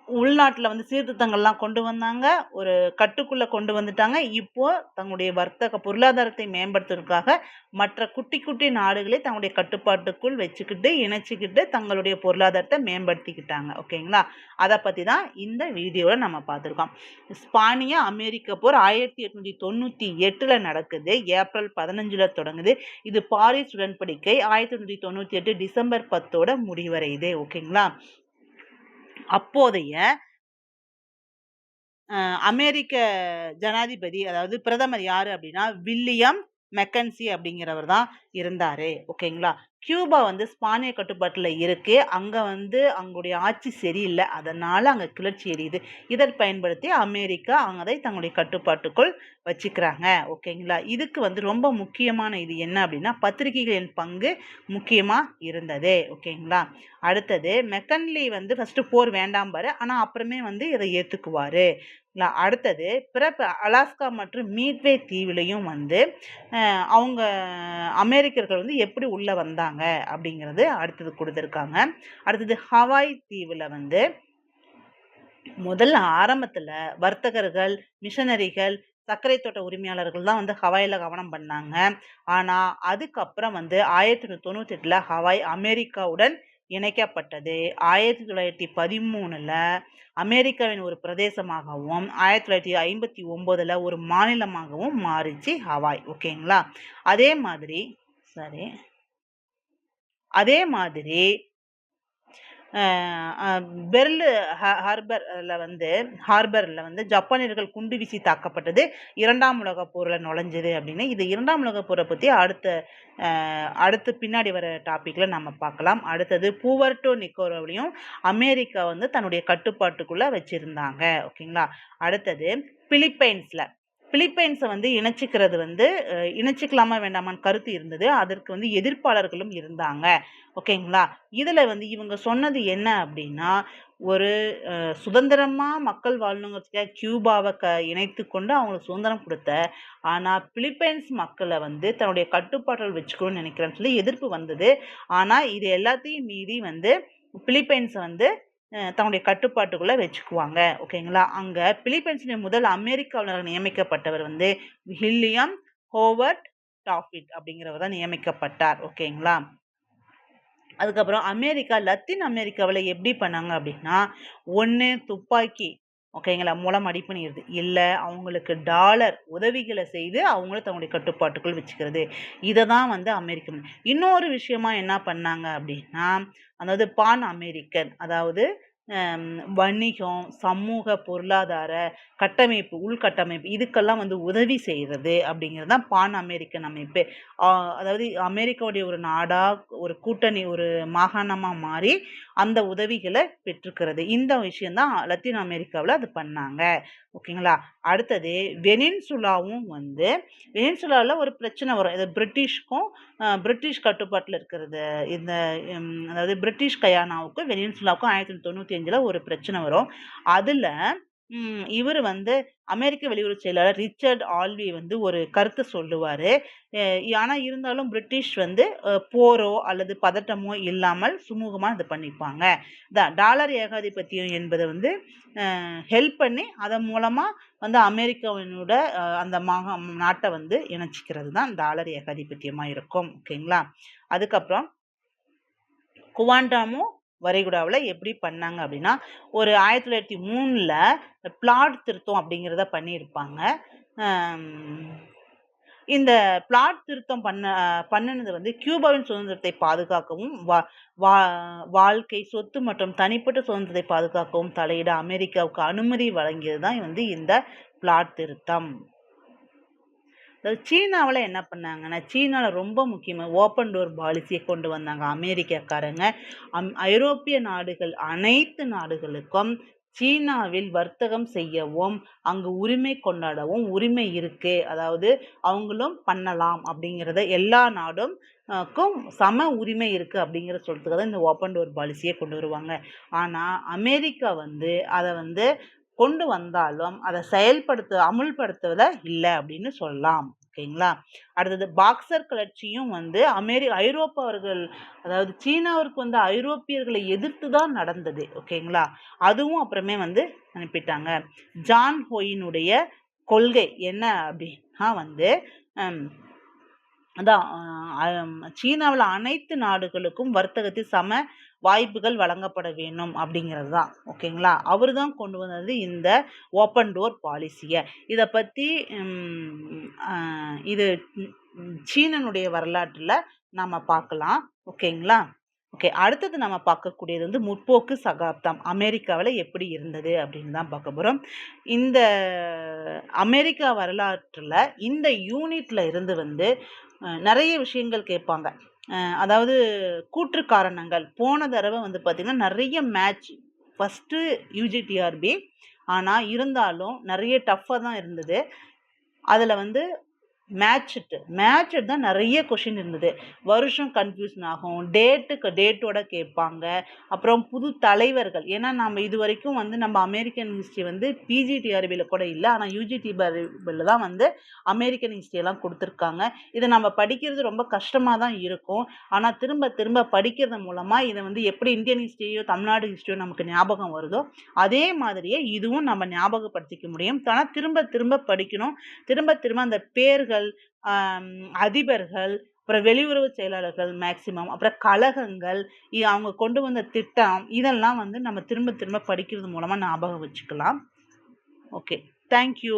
உள்நாட்டில் சீர்திருத்தங்கள்லாம் கொண்டு வந்தாங்க. ஒரு கட்டுக்குள்ளே கொண்டு வந்துட்டாங்க. இப்போ தங்களுடைய வர்த்தக பொருளாதாரத்தை மேம்படுத்துவதற்காக மற்ற குட்டி குட்டி நாடுகளை தங்களுடைய கட்டுப்பாட்டுக்குள் வச்சுக்கிட்டு இணைச்சிக்கிட்டு தங்களுடைய பொருளாதாரத்தை மேம்படுத்திக்கிட்டாங்க. ஓகேங்களா. அதை பற்றி தான் இந்த வீடியோவில் நம்ம பார்த்துருக்கோம். ஸ்பானிய அமெரிக்க போர் 1898 நடக்குது. ஏப்ரல் 15 தொடங்குது. இது பாரிஸ் உடன்படிக்கை 1898 டிசம்பர் 10 முடிவடையுது. ஓகேங்களா. அப்போதைய அமெரிக்க ஜனாதிபதி அதாவது பிரதமர் யாரு அப்படின்னா வில்லியம் மெக்கன்சி அப்படிங்கிறவர் தான் இருந்தாரு. ஓகேங்களா. கியூபா வந்து ஸ்பானிய கட்டுப்பாட்டுல இருக்கு. அங்க வந்து அவங்களுடைய ஆட்சி சரியில்லை, அதனால அங்க கிளர்ச்சி எரியுது. இதை பயன்படுத்தி அமெரிக்கா அதை தங்களுடைய கட்டுப்பாட்டுக்குள் வச்சுக்கிறாங்க. ஓகேங்களா. இதுக்கு வந்து ரொம்ப முக்கியமான இது என்ன அப்படின்னா பத்திரிகைகளின் பங்கு முக்கியமா இருந்தது. ஓகேங்களா. அடுத்தது மெக்கன்லி வந்து ஃபர்ஸ்ட் போர் வேண்டாம் பாரு, ஆனா அப்புறமே வந்து இதை ஏத்துக்குவாரு. அடுத்தது பிறப்பு அலாஸ்கா மற்றும் மீட்வே தீவிலையும் வந்து அவங்க அமெரிக்கர்கள் வந்து எப்படி உள்ள வந்தாங்க அப்படிங்கிறது அடுத்தது கொடுத்துருக்காங்க. அடுத்தது ஹவாய் தீவுல வந்து முதல்ல ஆரம்பத்துல வர்த்தகர்கள், மிஷனரிகள், சர்க்கரை தோட்ட உரிமையாளர்கள் தான் வந்து ஹவாயில கவனம் பண்ணாங்க. ஆனா அதுக்கப்புறம் வந்து 1998ல ஹவாய் அமெரிக்காவுடன் இணைக்கப்பட்டது. 1913ல அமெரிக்காவின் ஒரு பிரதேசமாகவும் 1959ல ஒரு மாநிலமாகவும் மாறிச்சு ஹவாய். ஓகேங்களா. அதே மாதிரி சரி அதே மாதிரி பெர்ல் ஹார்பர்ல வந்து ஜப்பானியர்கள் குண்டு வீசி தாக்கப்பட்டது 2ஆம் உலகப் போர்ல நுழைஞ்சது அப்படின்னு. இது 2ஆம் உலகப் போரை பத்தி அடுத்து பின்னாடி வர டாபிக்ல நம்ம பார்க்கலாம். அடுத்தது பூவர்டோ நிக்கோரோவையும் அமெரிக்கா வந்து தன்னுடைய கட்டுப்பாட்டுக்குள்ள வச்சிருந்தாங்க. ஓகேங்களா. அடுத்தது பிலிப்பைன்ஸை வந்து இணைச்சிக்கிறது வந்து இணைச்சிக்கலாமா வேண்டாமான்னு கருத்து இருந்தது. அதற்கு வந்து எதிர்ப்பாளர்களும் இருந்தாங்க. ஓகேங்களா. இதுல வந்து இவங்க சொன்னது என்ன அப்படின்னா ஒரு சுதந்திரமா மக்கள் வாழணுங்கிறதுக்காக கியூபாவை இணைத்து கொண்டு அவங்களுக்கு சுதந்திரம் கொடுத்த, ஆனா பிலிப்பைன்ஸ் மக்களை வந்து தன்னுடைய கட்டுப்பாட்டில் வச்சுக்கணும்னு நினைக்கிறேன்னு சொல்லி எதிர்ப்பு வந்தது. ஆனா இது எல்லாத்தையும் மீறி வந்து பிலிப்பைன்ஸை வந்து தன்னுடைய கட்டுப்பாட்டுக்குள்ள வச்சுக்குவாங்க. ஓகேங்களா. அங்க பிலிப்பைன்ஸின் முதல் அமெரிக்காவினர் நியமிக்கப்பட்டவர் வந்து வில்லியம் ஹோவர்ட் டாஃபிட் அப்படிங்கிறவர் தான் நியமிக்கப்பட்டார். ஓகேங்களா. அதுக்கப்புறம் லத்தீன் அமெரிக்காவில் எப்படி பண்ணாங்க அப்படின்னா ஒன்று துப்பாக்கி ஓகேங்களா மூலம் அடி பண்ணிடுது, இல்லை அவங்களுக்கு டாலர் உதவிகளை செய்து அவங்கள தங்களுடைய கட்டுப்பாட்டுக்குள் வச்சுக்கிறது. இதை தான் வந்து அமெரிக்கன். இன்னொரு விஷயமா என்ன பண்ணாங்க அப்படின்னா அதாவது பான் அமெரிக்கன், அதாவது வணிகம், சமூக பொருளாதார கட்டமைப்பு, உள்கட்டமைப்பு இதுக்கெல்லாம் வந்து உதவி செய்கிறது அப்படிங்கிறது தான் பான் அமெரிக்கன் அமைப்பு. அதாவது அமெரிக்காவுடைய ஒரு நாடா ஒரு கூட்டணி ஒரு மாகாணமாக மாறி அந்த உதவிகளை பெற்றுக்கிறது. இந்த விஷயம்தான் லத்தீன் அமெரிக்காவில் அது பண்ணாங்க. ஓகேங்களா. அடுத்தது வெனின்சுலாவும் வந்து வெனின்சுலாவில் ஒரு பிரச்சனை வரும். இது பிரிட்டிஷ் கட்டுப்பாட்டில் இருக்கிறது. இந்த அதாவது பிரிட்டிஷ் கயானாவுக்கும் வெனின்சுலாவுக்கும் 1995ல் ஒரு பிரச்சனை வரும். அதில் இவர் வந்து அமெரிக்க வெளியுறவு செயலாளர் ரிச்சர்ட் ஆல்வி வந்து ஒரு கருத்து சொல்லுவார். ஆனால் இருந்தாலும் பிரிட்டிஷ் வந்து போரோ அல்லது பதட்டமோ இல்லாமல் சுமூகமாக இது பண்ணிப்பாங்க. டாலர் ஏகாதிபத்தியம் என்பதை வந்து ஹெல்ப் பண்ணி அதன் மூலமாக வந்து அமெரிக்காவினோட அந்த நாட்டை வந்து இணைச்சிக்கிறது தான் டாலர் ஏகாதிபத்தியமாக இருக்கும். ஓகேங்களா. அதுக்கப்புறம் குவாண்டாமோ வரைகுடாவில் எப்படி பண்ணாங்க அப்படின்னா ஒரு 1903ல் பிளாட் திருத்தம் அப்படிங்கிறத பண்ணியிருப்பாங்க. இந்த பிளாட் திருத்தம் பண்ணினது வந்து கியூபாவின் சுதந்திரத்தை பாதுகாக்கவும் வாழ்க்கை, சொத்து மற்றும் தனிப்பட்ட சுதந்திரத்தை பாதுகாக்கவும் தலையிட அமெரிக்காவுக்கு அனுமதி வழங்கியது தான் வந்து இந்த பிளாட் திருத்தம். சீனாவில் என்ன பண்ணாங்கன்னா சீனாவில் ரொம்ப முக்கியமாக ஓப்பன் டோர் பாலிசியை கொண்டு வந்தாங்க அமெரிக்காக்காரங்க. ஐரோப்பிய நாடுகள் அனைத்து நாடுகளுக்கும் சீனாவில் வர்த்தகம் செய்யவும் அங்கு உரிமை கொண்டாடவும் உரிமை இருக்கு, அதாவது அவங்களும் பண்ணலாம் அப்படிங்கிறத எல்லா நாடும் சம உரிமை இருக்கு அப்படிங்கிற சொல்றதுக்காக தான் இந்த ஓப்பன் டோர் பாலிசியை கொண்டு வருவாங்க. ஆனால் அமெரிக்கா வந்து அதை வந்து கொண்டு வந்தாலும் அதை அமுல்படுத்துவத இல்லை அப்படின்னு சொல்லலாம். ஓகேங்களா. அடுத்தது பாக்சர் கிளர்ச்சியும் வந்து ஐரோப்பாவர்கள் அதாவது சீனாவிற்கு வந்து ஐரோப்பியர்களை எதிர்த்து தான் நடந்தது. ஓகேங்களா. அதுவும் அப்புறமே வந்து அனுப்பிட்டாங்க. ஜான் ஹோயினுடைய கொள்கை என்ன அப்படின்னா வந்து அதான் சீனாவில் அனைத்து நாடுகளுக்கும் வர்த்தகத்தில் சம வாய்ப்புகள் வழங்கப்பட வேணும் அப்படிங்கிறது தான். ஓகேங்களா. அவர் தான் கொண்டு வந்தது இந்த ஓப்பன் டோர் பாலிசியை. இதை பற்றி இது சீனனுடைய வரலாற்றில் நாம் பார்க்கலாம். ஓகேங்களா. ஓகே. அடுத்தது நம்ம பார்க்கக்கூடியது வந்து முற்போக்கு சகாப்தம். அமெரிக்காவுல எப்படி இருந்தது அப்படின்னு தான் பார்க்க போறோம். இந்த அமெரிக்கா வரலாற்றுல இந்த யூனிட்ல இருந்து வந்து நெறைய விஷயங்கள் கேட்பாங்க. அதாவது கூற்று காரணங்கள். போன தடவ வந்து பார்த்தீங்கன்னா, நெறைய மேட்ச் ஃபர்ஸ்ட்டு யுஜிடிஆர்பி. ஆனா இருந்தாலும் நெறைய டஃப்பா தான் இருந்தது. அதுல வந்து மேட்ச்டு தான் நெறைய கொஸ்டின் இருந்தது. வருஷம் கன்ஃப்யூஷன் ஆகும். டேட்டோட கேட்பாங்க. அப்புறம் புது தலைவர்கள். ஏன்னா நம்ம இதுவரைக்கும் வந்து நம்ம அமெரிக்கன் ஹிஸ்ட்ரி வந்து பிஜிடிஆர்பில கூட இல்ல. ஆனா யுஜிடிஆர்பில தான் வந்து அமெரிக்கன் ஹிஸ்ட்ரி எல்லாம் குடுத்துருக்காங்க. இத நம்ம படிக்கிறது ரொம்ப கஷ்டமா தான் இருக்கும். ஆனா திரும்ப திரும்ப படிக்கிறது மூலமா இத வந்து எப்படி இந்தியன் ஹிஸ்ட்ரியோ, தமிழ்நாடு ஹிஸ்ட்ரியோ நமக்கு ஞாபகம் வருதோ, அதே மாதிரியே இதுவும் நம்ம ஞாபகப்படுத்திக்க முடியும். ஆனா திரும்ப திரும்ப படிக்கணும். திரும்ப திரும்ப அந்த பேர்கள், அதிபர்கள், அப்புறம் வெளியுறவு செயலாளர்கள் மேக்ஸிமம், அப்புறம் கழகங்கள், அவங்க கொண்டு வந்த திட்டம், இதெல்லாம் வந்து நம்ம திரும்ப திரும்ப படிக்கிறது மூலமா ஞாபகம் வச்சுக்கலாம். ஓகே. Thank you.